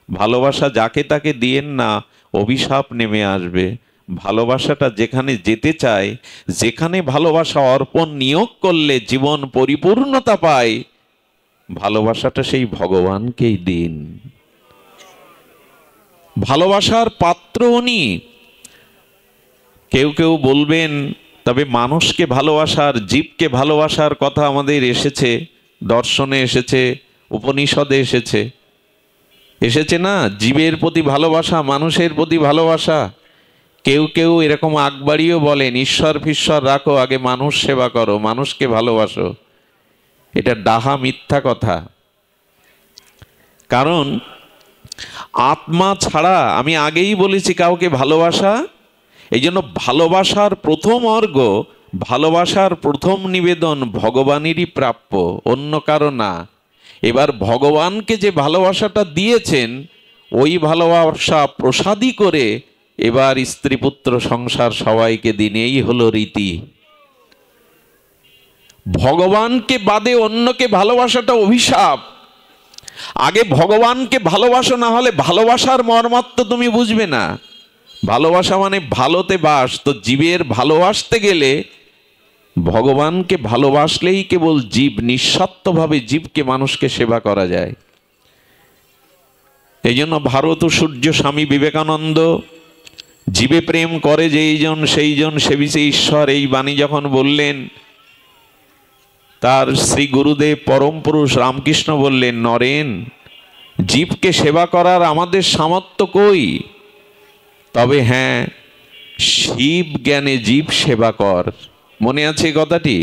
ভালোবাসা যাকে তাকে দিয়েন না, অভিশাপ নেমে আসবে। ভালোবাসাটা যেখানে যেতে চায়, যেখানে ভালোবাসা অর্পণ নিয়োগ করলে জীবন পরিপূর্ণতা পায়, ভালোবাসাটা সেই ভগবানকেই দিন। ভালোবাসার পাত্র উনি। কেউ কেউ বলবেন, তবে মানুষকে ভালোবাসার, জীবকে ভালোবাসার কথা আমাদের এসেছে, দর্শনে এসেছে, উপনিষদে এসেছে, এসেছে না, জীবের প্রতি ভালোবাসা, মানুষের প্রতি ভালোবাসা। কেউ কেউ এরকম আকবাড়িও বলেন, ঈশ্বর ফিশ্বর রাখো, আগে মানুষ সেবা করো, মানুষকে ভালোবাসো। এটা ডাহা মিথ্যা কথা। কারণ আত্মা ছাড়া, আমি আগেই বলেছি, কাউকে ভালোবাসা, এই জন্য ভালোবাসার প্রথম অর্ঘ্য, ভালোবাসার প্রথম নিবেদন ভগবানেরই প্রাপ্য, অন্য কারো না। এবার ভগবানকে যে ভালোবাসাটা দিয়েছেন, ওই ভালোবাসা প্রসাদী করে এবার স্ত্রী পুত্র সংসার সবাইকে দিন, এই হলো রীতি। ভগবানকে বাদে অন্যকে ভালোবাসাটা অভিশাপ। আগে ভগবানকে ভালোবাসো, না হলে ভালোবাসার মর্মার্থ তুমি বুঝবে না। ভালোবাসা মানে ভালোতে বাস, তো জীবের ভালোবাসতে গেলে ভগবানকে ভালোবাসলেই কেবল জীব, নিঃস্বার্থভাবে জীবকে, মানুষকে সেবা করা যায়। এই জন্য ভারত সূর্য স্বামী বিবেকানন্দ, জীবে প্রেম করে যেইজন সেইজন সেবিছে ঈশ্বর, এই বাণী যখন বললেন, তার শ্রী গুরুদেব পরম পুরুষ রামকৃষ্ণ বললেন, নরেন, জীবকে সেবা করার আমাদের সামর্থ্য কই? তবে হ্যাঁ, শিব জ্ঞানে জীব সেবা কর। মনে আছে কথাটি?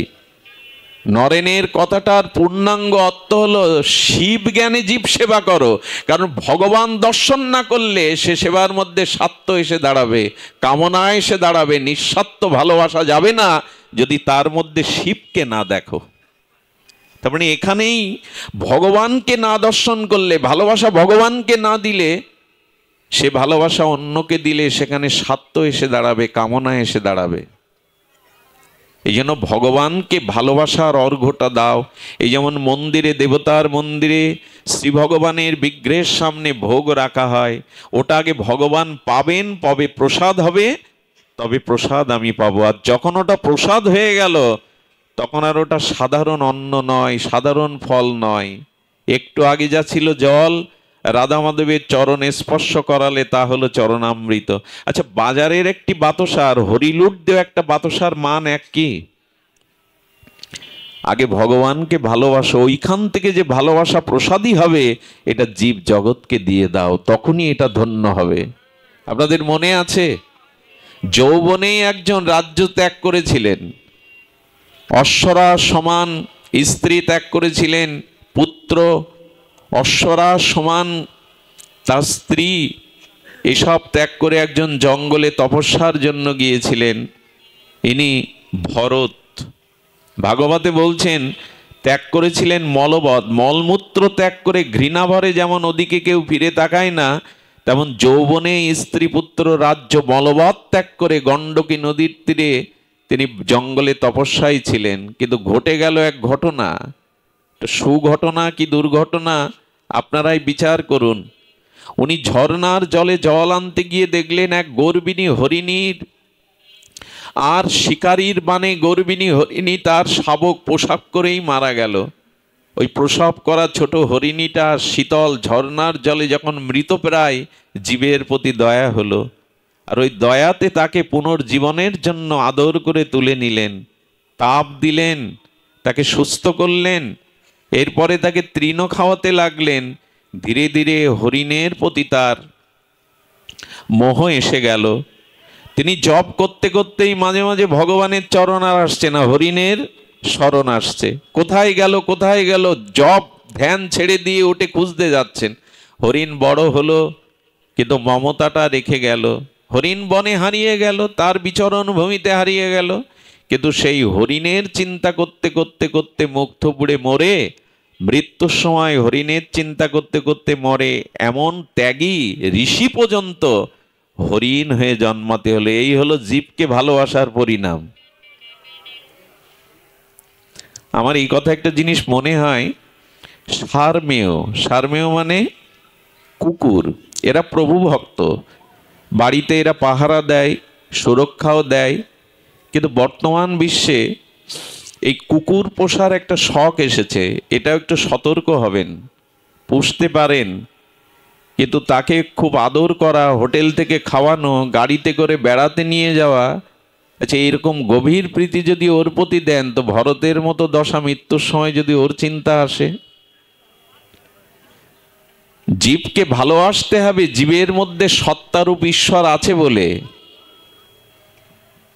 নরেনের কথাটার পূর্ণাঙ্গ অর্থ হলো শিব জ্ঞানে জীব সেবা করো। কারণ ভগবান দর্শন না করলে সে সেবার মধ্যে স্বার্থ এসে দাঁড়াবে, কামনা এসে দাঁড়াবে, নিঃস্বার্থ ভালোবাসা যাবে না যদি তার মধ্যে শিবকে না দেখো। তার মানে এখানেই ভগবানকে না দর্শন করলে, ভালোবাসা ভগবানকে না দিলে, সে ভালোবাসা অন্যকে দিলে সেখানে স্বার্থ এসে দাঁড়াবে, কামনা এসে দাঁড়াবে। এই জন্য ভগবানকে ভালোবাসার অর্ঘ্যটা দাও। এই যেমন মন্দিরে, দেবতার মন্দিরে শ্রী ভগবানের বিগ্রহের সামনে ভোগ রাখা হয়, ওটা আগে ভগবান পাবেন, প্রসাদ হবে, তবে প্রসাদ আমি পাবো। আর যখন ওটা প্রসাদ হয়ে গেল, তখন আর ওটা সাধারণ অন্ন নয়, সাধারণ ফল নয়। একটু আগে যা ছিল জল, রাধা মাধবের চরণে স্পর্শ করালে তা হলো চরণামৃত। আচ্ছা, বাজারের একটি বাতাসার হরিলুট দেওয়া একটা বাতাসার মান এক কি? আগে ভগবানকে ভালোবাসো, ওইখান থেকে যে ভালোবাসা প্রসাদই হবে, এটা জীব জগৎকে দিয়ে দাও, তখনই এটা ধন্য হবে। আপনাদের মনে আছে, যৌবনে একজন রাজ্য ত্যাগ করেছিলেন, অশ্বরা সমান স্ত্রী ত্যাগ করেছিলেন, পুত্র অশ্বরা সমান তার স্ত্রী, এসব ত্যাগ করে একজন জঙ্গলে তপস্যার জন্য গিয়েছিলেন। ইনি ভরত। ভাগবতে বলছেন ত্যাগ করেছিলেন মলবৎ, মলমূত্র ত্যাগ করে ঘৃণা ভরে যেমন ওদিকে কেউ ফিরে তাকায় না, তেমন যৌবনে স্ত্রী পুত্র রাজ্য মলবৎ ত্যাগ করে গণ্ডকী নদীর তীরে তিনি জঙ্গলে তপস্যায় ছিলেন। কিন্তু ঘটে গেল এক ঘটনা, সুঘটনা কি দুর্ঘটনা আপনারাই বিচার করুন। উনি ঝর্ণার জলে জল আনতে গিয়ে দেখলেন এক গর্বিণী হরিণীর আর শিকারীর বানে গর্বিণী হরিণী তার শাবক পোশাক করেই মারা গেল। ওই প্রসব করা ছোট হরিণীটা শীতল ঝর্ণার জলে যখন মৃতপ্রায়, জীবের প্রতি দয়া হলো, আর ওই দয়াতে তাকে পুনর্জীবনের জন্য আদর করে তুলে নিলেন, তাপ দিলেন, তাকে সুস্থ করলেন। এরপরে তাকে তৃণ খাওয়াতে লাগলেন। ধীরে ধীরে হরিণের প্রতি তার মোহ এসে গেল। তিনি জপ করতে করতেই মাঝে মাঝে ভগবানের চরণ আর আসছে না, হরিণের স্মরণ আসছে। কোথায় গেল কোথায় গেল, জপ ধ্যান ছেড়ে দিয়ে উঠে খুঁজতে যাচ্ছেন। হরিণ বড় হলো, কিন্তু মমতাটা রেখে গেল। হরিণ বনে হারিয়ে গেল, তার বিচরণ ভূমিতে হারিয়ে গেল, কিন্তু সেই হরিণের চিন্তা করতে করতে করতে মুখ থুবড়ে মরে, মৃত্যুর সময় হরিণের চিন্তা করতে করতে মরে এমন ত্যাগী ঋষি পর্যন্ত হরিণ হয়ে জন্মাতে হলো। এই হলো জীবকে ভালোবাসার পরিণাম। আমার এই কথা একটা জিনিস মনে হয়, সারমেয়, সারমেয় মানে কুকুর, এরা প্রভু ভক্ত, বাড়িতে এরা পাহারা দেয়, সুরক্ষাও দেয়। কিন্তু বর্তমান বিশ্বে এই কুকুর পোষার একটা শখ এসেছে, এটাও একটু সতর্ক হবেন। পুষতে পারেন, কিন্তু তাকে খুব আদর করা, হোটেল থেকে খাওয়ানো, গাড়িতে করে বেড়াতে নিয়ে যাওয়া, আচ্ছা এরকম গভীর প্রীতি যদি ওর প্রতি দেন, তো ভরতের মতো দশা মৃত্যুর সময় যদি ওর চিন্তা আসে। জীবকে ভালোবাসতে হবে, জীবের মধ্যে সত্তারূপ ঈশ্বর আছে বলে।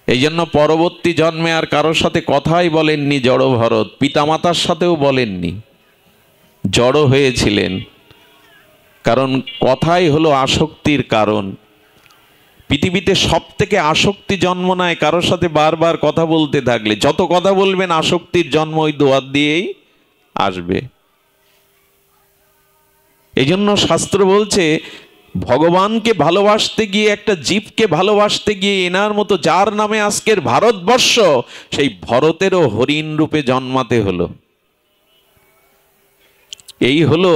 এই জন্য পরবর্তী জন্মে আর কারোর সাথে কথাই বলেননি জড় ভরত, পিতামাতার সাথেও বলেননি, জড় হয়েছিলেন। কারণ কথাই হলো আসক্তির কারণ। পৃথিবীতে সব থেকে আসক্তি জন্ম নেয় কারোর সাথে বারবার কথা বলতে থাকলে। যত কথা বলবেন আসক্তির জন্ম ওই দুয়ার দিয়েই আসবে। এই জন্য শাস্ত্র বলছে, ভগবানকে ভালোবাসতে গিয়ে, একটা জীবকে ভালোবাসতে গিয়ে, এনার মতো যার নামে আজকের ভারতবর্ষ, সেই ভরতেরও হরিণ রূপে জন্মাতে হলো। এই হলো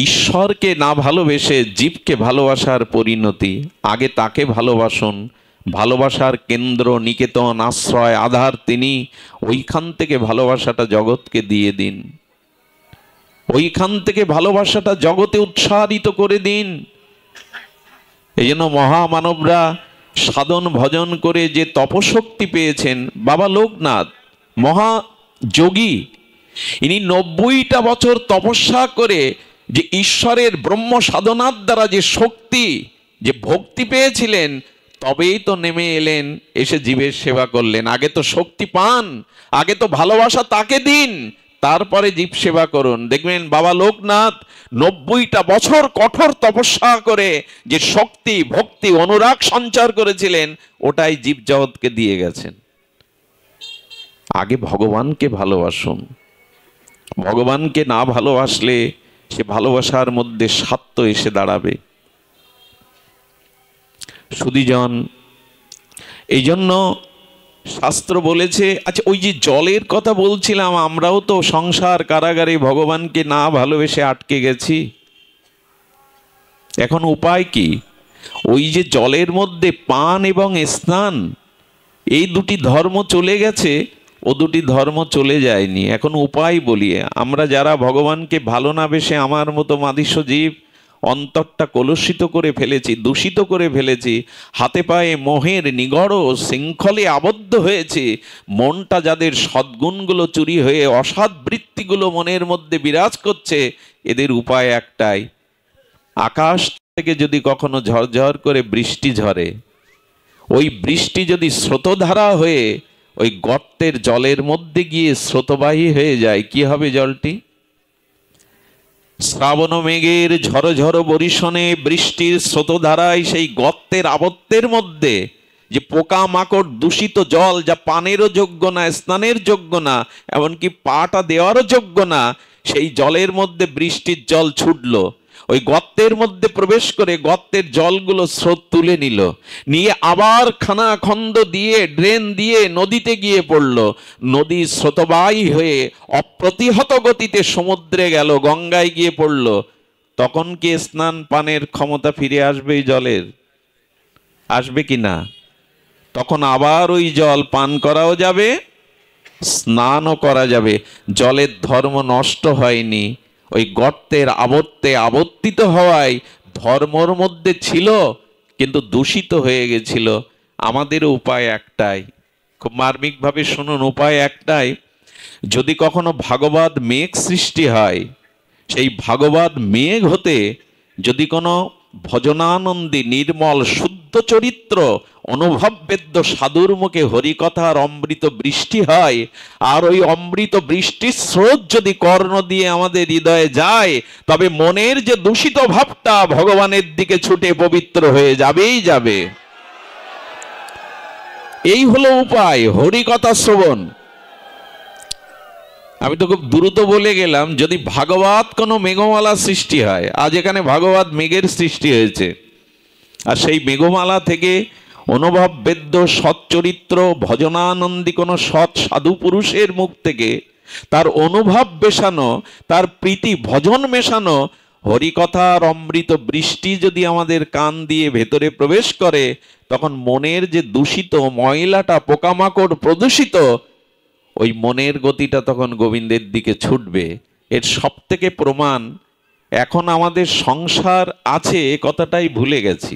ঈশ্বরকে না ভালোবেসে জীবকে ভালোবাসার পরিণতি। আগে তাকে ভালোবাসুন, ভালোবাসার কেন্দ্র নিকেতন, আশ্রয়, আধার তিনি। ওইখান থেকে ভালোবাসাটা জগৎকে দিয়ে দিন, ওইখান থেকে ভালোবাসাটা জগতে উৎসাহিত করে দিন। এই জন্য মহামানবরা সাধন ভজন করে যে তপশক্তি পেয়েছেন, বাবা লোকনাথ মহাযোগী, ইনি 90টা বছর তপস্যা করে যে ঈশ্বরের ব্রহ্ম সাধনার দ্বারা যে শক্তি, যে ভক্তি পেয়েছিলেন, তবেই তো নেমে এলেন, এসে জীবের সেবা করলেন। আগে তো শক্তি পান, আগে তো ভালোবাসা তাকে দিন, তারপরে জীব সেবা করুন। দেখবেন বাবা লোকনাথ 90টা বছর কঠোর তপস্যা করে যে শক্তি, ভক্তি, অনুরাগ সঞ্চার করেছিলেন, ওটাই জীব জগৎকে দিয়ে গেছেন। আগে ভগবানকে ভালোবাসুন। ভগবানকে না ভালোবাসলে সে ভালোবাসার মধ্যে স্বার্থ এসে দাঁড়াবে। সুধীজন, এই জন্য শাস্ত্র বলেছে, আচ্ছা ওই যে জলের কথা বলছিলাম, আমরাও তো সংসার কারাগারে ভগবানকে না ভালোবেসে আটকে গেছি। এখন উপায় কি? ওই যে জলের মধ্যে পান এবং স্নান, এই দুটি ধর্ম চলে গেছে, ও দুটি ধর্ম চলে যায়নি। এখন উপায় বলি, আমরা যারা ভগবানকে ভালো না বেসে আমার মতো মাদিষ্য জীব অন্তরটা কলুষিত করে ফেলেছি, দূষিত করে ফেলেছি, হাতে পায়ে মোহের নিগড় শৃঙ্খলে আবদ্ধ হয়েছে, মনটা যাদের সদ্গুণগুলো চুরি হয়ে অসৎ বৃত্তিগুলো মনের মধ্যে বিরাজ করছে, এদের উপায় একটাই, আকাশ থেকে যদি কখনো ঝরঝর করে বৃষ্টি ঝরে, ওই বৃষ্টি যদি স্রোতধারা হয়ে ওই গর্তের জলের মধ্যে গিয়ে স্রোতবাহী হয়ে যায়, কি হবে জলটি? শ্রাবণ মেঘের ঝড়ো ঝড়ো বরিশনে বৃষ্টির স্রোতধারায় সেই গর্তের আবর্তের মধ্যে যে পোকা মাকড় দূষিত জল, যা পানেরও যোগ্য না, স্নানের যোগ্য না, এমনকি পাটা দেওয়ারও যোগ্য না, সেই জলের মধ্যে বৃষ্টির জল ছুটলো, ওই গর্তের মধ্যে প্রবেশ করে গর্তের জলগুলো স্রোত তুলে নিল, নিয়ে আবার খানাখন্দ দিয়ে ড্রেন দিয়ে নদীতে গিয়ে পড়ল, নদী স্রোতবাহী হয়ে অপ্রতিহত গতিতে সমুদ্রে গেল, গঙ্গায় গিয়ে পড়ল। তখন কি স্নান পানের ক্ষমতা ফিরে আসবে এই জলের? আসবে কি না? তখন আবার ওই জল পান করাও যাবে, স্নানও করা যাবে। জলের ধর্ম নষ্ট হয়নি, ওই গর্তের আবর্তে আবর্তিত হওয়ায় ধর্মর মধ্যে ছিল, কিন্তু দূষিত হয়ে গেছিল। আমাদের উপায় একটাই, খুব মার্মিকভাবে শুনুন, উপায় একটাই, যদি কখনো ভাগবত মেঘ সৃষ্টি হয়, সেই ভাগবত মেঘ হতে যদি কোনো ভজনানন্দী নির্মল শুদ্ধ চরিত্র অনুভববেদ্য সাধুর মুখে হরিকথার অমৃত বৃষ্টি হয়, আর ওই অমৃত বৃষ্টির স্রোত যদি কর্ণ দিয়ে আমাদের হৃদয়ে যায়, তবে মনের যে দূষিত ভাবটা ভগবানের দিকে ছুটে পবিত্র হয়ে যাবেই যাবে। এই হলো উপায়, হরিকথা শ্রবণ। আমি তো খুব দ্রুত বলে গেলাম। যদি ভাগবত কোনো মেঘমালা সৃষ্টি হয়, আজ এখানে ভাগবত মেঘের সৃষ্টি হয়েছে, আর সেই মেঘমালা থেকে অনুভব বেদ্য সচ্চরিত্র ভজনানন্দী কোনো সৎ সাধু পুরুষের মুখ থেকে তার অনুভব মেশানো, তার প্রীতি ভজন মেশানো হরিকথার অমৃত বৃষ্টি যদি আমাদের কান দিয়ে ভেতরে প্রবেশ করে, তখন মনের যে দূষিত ময়লাটা, পোকামাকড় প্রদূষিত, ওই মনের গতিটা তখন গোবিন্দের দিকে ছুটবে। এর সব থেকে প্রমাণ, এখন আমাদের সংসার আছে এ কথাটাই ভুলে গেছি।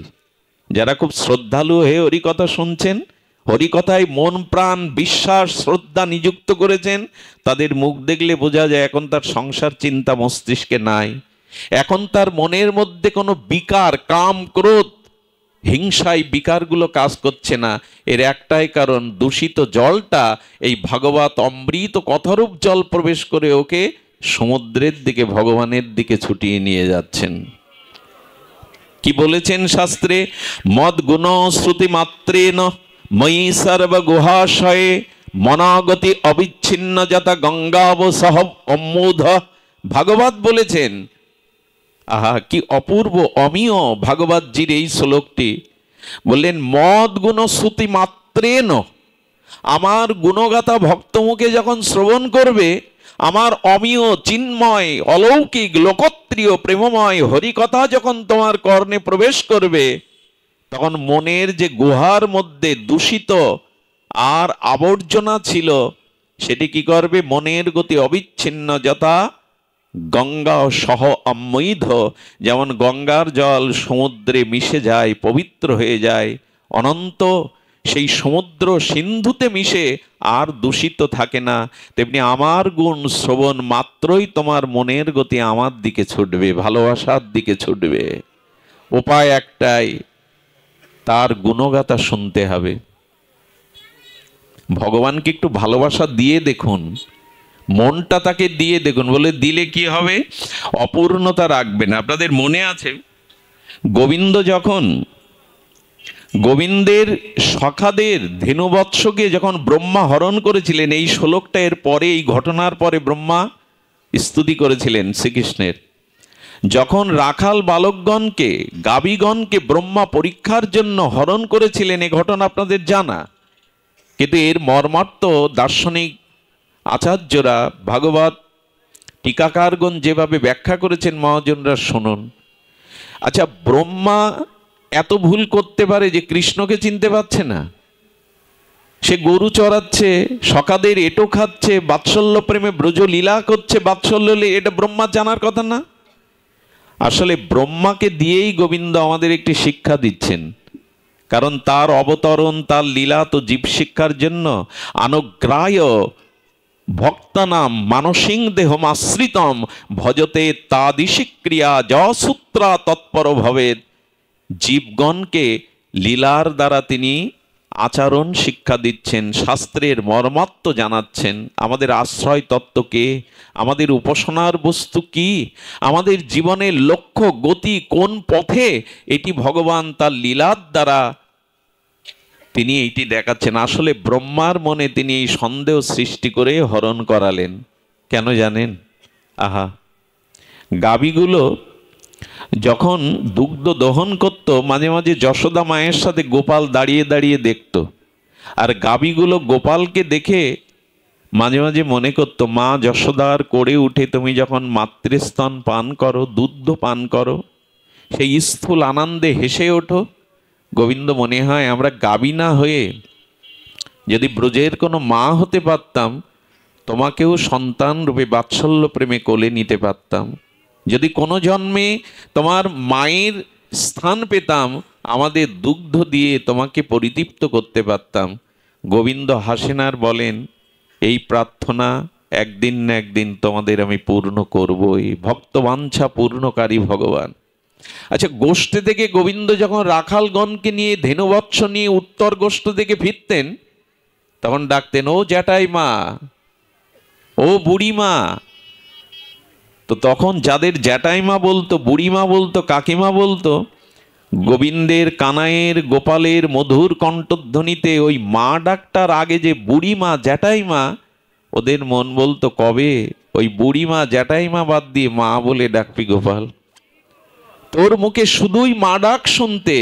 যারা খুব শ্রদ্ধালু হয়ে হরিকথা শুনছেন, হরিকথায় মন প্রাণ বিশ্বাস শ্রদ্ধা নিযুক্ত করেছেন, তাদের মুখ দেখলে বোঝা যায় এখন তার সংসার চিন্তা মস্তিষ্কে নাই। এখন তার মনের মধ্যে কোনো বিকার, কাম ক্রোধ হিংসায় বিকারগুলো কাজ করছে না। এর একটাই কারণ, দূষিত জলটা এই ভাগবত অমৃত কথারূপ জল প্রবেশ করে ওকে সমুদ্রের দিকে, ভগবানের দিকে ছুটিয়ে নিয়ে যাচ্ছেন। কি বলেছেন শাস্ত্রে? মদ গুণ শ্রুতি মাত্রেন ময়ি সর্ব গুহাশয়ে মনাগতি অবিচ্ছিন্ন যথা গঙ্গাব সহ অম্মুধ। ভাগবত বলেছেন, আহা কি অপূর্ব অমীয় ভাগবতজির এই শ্লোকটি। বললেন মদ গুণ শ্রুতি মাত্রেন, আমার গুণগাথা ভক্তমুখে যখন শ্রবণ করবে, আমার অমীয় চিন্ময় অলৌকিক লোকত্রিয় প্রেমময় হরিকথা যখন তোমার কর্ণে প্রবেশ করবে, তখন মনের যে গুহার মধ্যে দূষিত আর আবর্জনা ছিল, সেটি কি করবে? মনের গতি অবিচ্ছিন্ন যথা গঙ্গা সহ অম্মৈধ। যেমন গঙ্গার জল সমুদ্রে মিশে যায়, পবিত্র হয়ে যায়, অনন্ত সেই সমুদ্র সিন্ধুতে মিশে আর দূষিত থাকে না, তেমনি আমার গুণ শ্রবণ মাত্রই তোমার মনের গতি আমার দিকে ছুটবে, ভালোবাসার দিকে ছুটবে। উপায় একটাই, তার গুণগাথা শুনতে হবে। ভগবানকে একটু ভালোবাসা দিয়ে দেখুন, মনটা তাকে দিয়ে দেখুন। বলে দিলে কি হবে? অপূর্ণতা রাখবেন। আপনাদের মনে আছে যখন গোবিন্দের সখাদের ধেনুবৎসকে যখন ব্রহ্মা হরণ করেছিলেন, এই শ্লোকটা এর পরে, এই ঘটনার পরে ব্রহ্মা স্তুতি করেছিলেন শ্রীকৃষ্ণের। যখন রাখাল বালকগণকে, গাবিগণকে ব্রহ্মা পরীক্ষার জন্য হরণ করেছিলেন, এ ঘটনা আপনাদের জানা, কিন্তু এর মর্মার্থ দার্শনিক আচার্যরা, ভাগবত টিকাকারগণ যেভাবে ব্যাখ্যা করেছেন, মহাজনরা শুনুন। আচ্ছা, ব্রহ্মা এত ভুল করতে পারে যে কৃষ্ণকে চিনতে পারছে না? সে গরু চড়াচ্ছে, সখাদের এঁটো খাচ্ছে, বাৎসল্য প্রেমে ব্রজ লীলা করছে, বাৎসল্য এটা ব্রহ্মা জানার কথা না? আসলে ব্রহ্মাকে দিয়েই গোবিন্দ আমাদের একটি শিক্ষা দিচ্ছেন, কারণ তার অবতরণ, তার লীলা তো জীব শিক্ষার জন্য। অনুগ্রায় ভক্তানাম মানসিং দেহম আশ্রিতম ভজতে তাদিশি ক্রিয়া যসূত্রা তৎপর ভবেদ। জীবগণকে লীলার দ্বারা তিনি আচরণ শিক্ষা দিচ্ছেন, শাস্ত্রের মর্মার্থ জানাচ্ছেন, আমাদের আশ্রয় তত্ত্ব কে, আমাদের উপাসনার বস্তু কি, আমাদের জীবনের লক্ষ্য গতি কোন পথে, এটি ভগবান তার লীলার দ্বারা তিনি এইটি দেখাচ্ছেন। আসলে ব্রহ্মার মনে তিনি এই সন্দেহ সৃষ্টি করে হরণ করালেন। কেন জানেন? আহা, গাভীগুলো যখন দুগ্ধ দহন করত, মাঝে মাঝে যশোদা মায়ের সাথে গোপাল দাঁড়িয়ে দাঁড়িয়ে দেখত, আর গাভীগুলো গোপালকে দেখে মাঝে মাঝে মনে করতো, মা যশোদার কোলে উঠে তুমি যখন মাতৃস্তন পান করো, দুগ্ধ পান করো, সেই স্থূল আনন্দে হেসে ওঠো। গোবিন্দ মনে হয় আমরা গাভী না হয়ে যদি ব্রজের কোনো মা হতে পারতাম, তোমাকেও সন্তান রূপে বাৎসল্য প্রেমে কোলে নিতে পারতাম। যদি কোনো জন্মে তোমার মায়ের স্থান পেতাম, আমাদের দুগ্ধ দিয়ে তোমাকে পরিতৃপ্ত করতে পারতাম। গোবিন্দ হাসেন আর বলেন, এই প্রার্থনা একদিন না একদিন তোমাদের আমি পূর্ণ করবই। ভক্তবাঞ্ছা পূর্ণকারী ভগবান। আচ্ছা, গোষ্ঠী থেকে গোবিন্দ যখন রাখালগণকে নিয়ে, ধেনুবৎস নিয়ে উত্তর গোষ্ঠ থেকে ফিরতেন, তখন ডাকতেন, ও জ্যাঠাই মা, ও বুড়িমা। তো তখন যাদের জ্যাঠাইমা বলতো, বুড়িমা বলতো, কাকিমা বলতো, গোবিন্দের, কানাইয়ের, গোপালের মধুর কণ্ঠধ্বনিতে ওই মা ডাকটার আগে যে বুড়িমা, জ্যাঠাইমা, ওদের মন বলতো কবে ওই বুড়িমা জ্যাঠাইমা বাদ দিয়ে মা বলে ডাকবি গোপাল। তোর মুখে শুধুই মা ডাক শুনতে,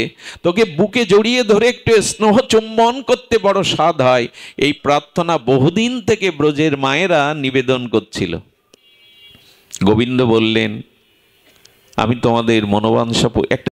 তোকে বুকে জড়িয়ে ধরে একটু স্নেহ চুম্বন করতে বড় স্বাদ হয়। এই প্রার্থনা বহুদিন থেকে ব্রজের মায়েরা নিবেদন করছিল। গোবিন্দ বললেন, আমি তোমাদের মনোবাঞ্ছা একটা